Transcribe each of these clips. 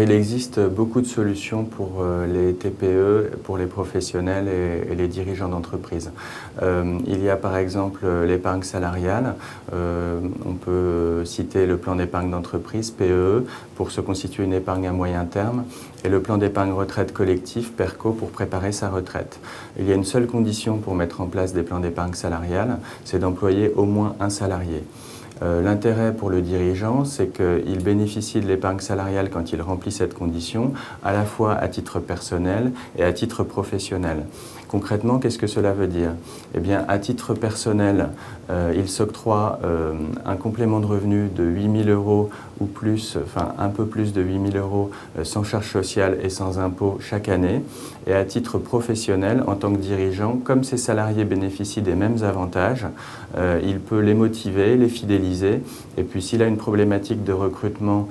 il existe beaucoup de solutions pour les TPE, pour les professionnels et les dirigeants d'entreprise. Il y a par exemple l'épargne salariale. On peut citer le plan d'épargne d'entreprise, PEE, pour se constituer une épargne à moyen terme, et le plan d'épargne retraite collectif, PERCO, pour préparer sa retraite. Il y a une seule condition pour mettre en place des plans d'épargne salariale, c'est d'employer au moins un salarié. L'intérêt pour le dirigeant, c'est qu'il bénéficie de l'épargne salariale quand il remplit cette condition, à la fois à titre personnel et à titre professionnel. Concrètement, qu'est-ce que cela veut dire? Eh bien, à titre personnel, il s'octroie un complément de revenu de 8 000 € ou plus, enfin un peu plus de 8 000 € sans charge sociale et sans impôt chaque année. Et à titre professionnel, en tant que dirigeant, comme ses salariés bénéficient des mêmes avantages, il peut les motiver, les fidéliser. Et puis s'il a une problématique de recrutement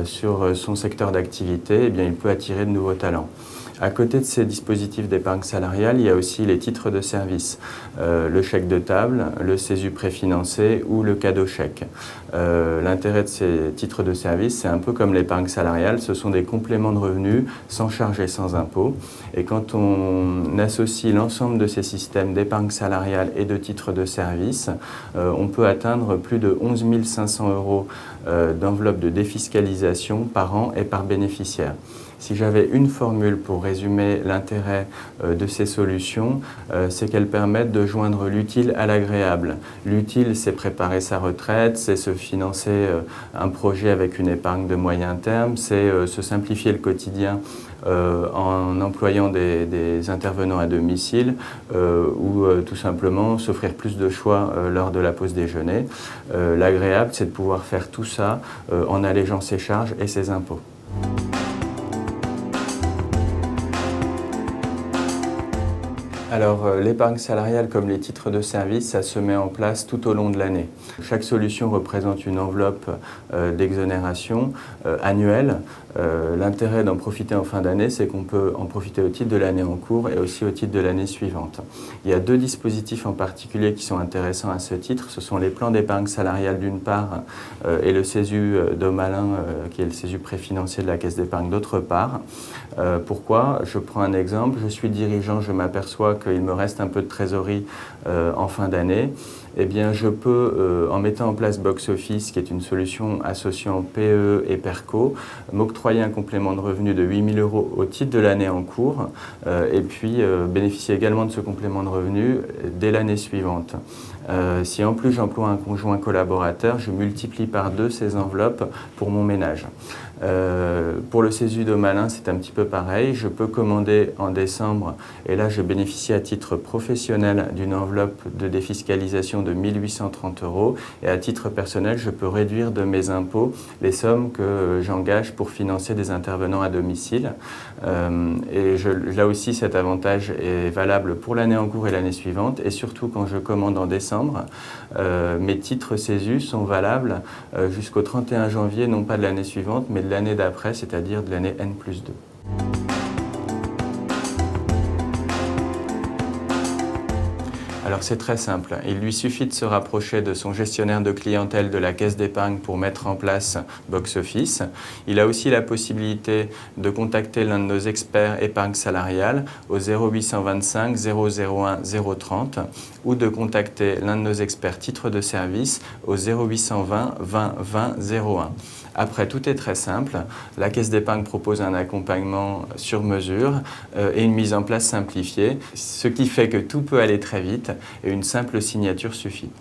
sur son secteur d'activité, eh bien, il peut attirer de nouveaux talents. À côté de ces dispositifs d'épargne salariale, il y a aussi les titres de service, le chèque de table, le CESU préfinancé ou le cadeau chèque. L'intérêt de ces titres de service, c'est un peu comme l'épargne salariale, ce sont des compléments de revenus sans charge et sans impôt. Et quand on associe l'ensemble de ces systèmes d'épargne salariale et de titres de service, on peut atteindre plus de 11 500 € d'enveloppe de défiscalisation par an et par bénéficiaire. Si j'avais une formule pour résumer l'intérêt de ces solutions, c'est qu'elles permettent de joindre l'utile à l'agréable. L'utile, c'est préparer sa retraite, c'est se financer un projet avec une épargne de moyen terme, c'est se simplifier le quotidien en employant des intervenants à domicile ou tout simplement s'offrir plus de choix lors de la pause déjeuner. L'agréable, c'est de pouvoir faire tout ça en allégeant ses charges et ses impôts. Alors, l'épargne salariale comme les titres de service, ça se met en place tout au long de l'année. Chaque solution représente une enveloppe d'exonération annuelle. L'intérêt d'en profiter en fin d'année, c'est qu'on peut en profiter au titre de l'année en cours et aussi au titre de l'année suivante. Il y a deux dispositifs en particulier qui sont intéressants à ce titre. Ce sont les plans d'épargne salariale d'une part et le CESU d'Omalin, qui est le CESU préfinancé de la Caisse d'épargne d'autre part. Pourquoi? Je prends un exemple. Je suis dirigeant, je m'aperçois qu'il me reste un peu de trésorerie en fin d'année. Eh bien, je peux, en mettant en place Box Office, qui est une solution associant PE et PERCO, m'octroyer un complément de revenu de 8 000 € au titre de l'année en cours et puis bénéficier également de ce complément de revenu dès l'année suivante. Si en plus j'emploie un conjoint collaborateur, je multiplie par 2 ces enveloppes pour mon ménage. Pour le CESU d'Omalin, c'est un petit peu pareil. Je peux commander en décembre et là je bénéficie à titre professionnel d'une enveloppe de défiscalisation de 1 830 € et à titre personnel, je peux réduire de mes impôts les sommes que j'engage pour financer des intervenants à domicile. Là aussi, cet avantage est valable pour l'année en cours et l'année suivante et surtout quand je commande en décembre, mes titres CESU sont valables jusqu'au 31 janvier, non pas de l'année suivante, mais de l'année d'après, c'est-à-dire de l'année N+2. Alors c'est très simple, il lui suffit de se rapprocher de son gestionnaire de clientèle de la caisse d'épargne pour mettre en place Box Office. Il a aussi la possibilité de contacter l'un de nos experts épargne salariale au 0825 001 030 ou de contacter l'un de nos experts titres de service au 0820 20 20 01. Après, tout est très simple. La Caisse d'épargne propose un accompagnement sur mesure et une mise en place simplifiée, ce qui fait que tout peut aller très vite et une simple signature suffit.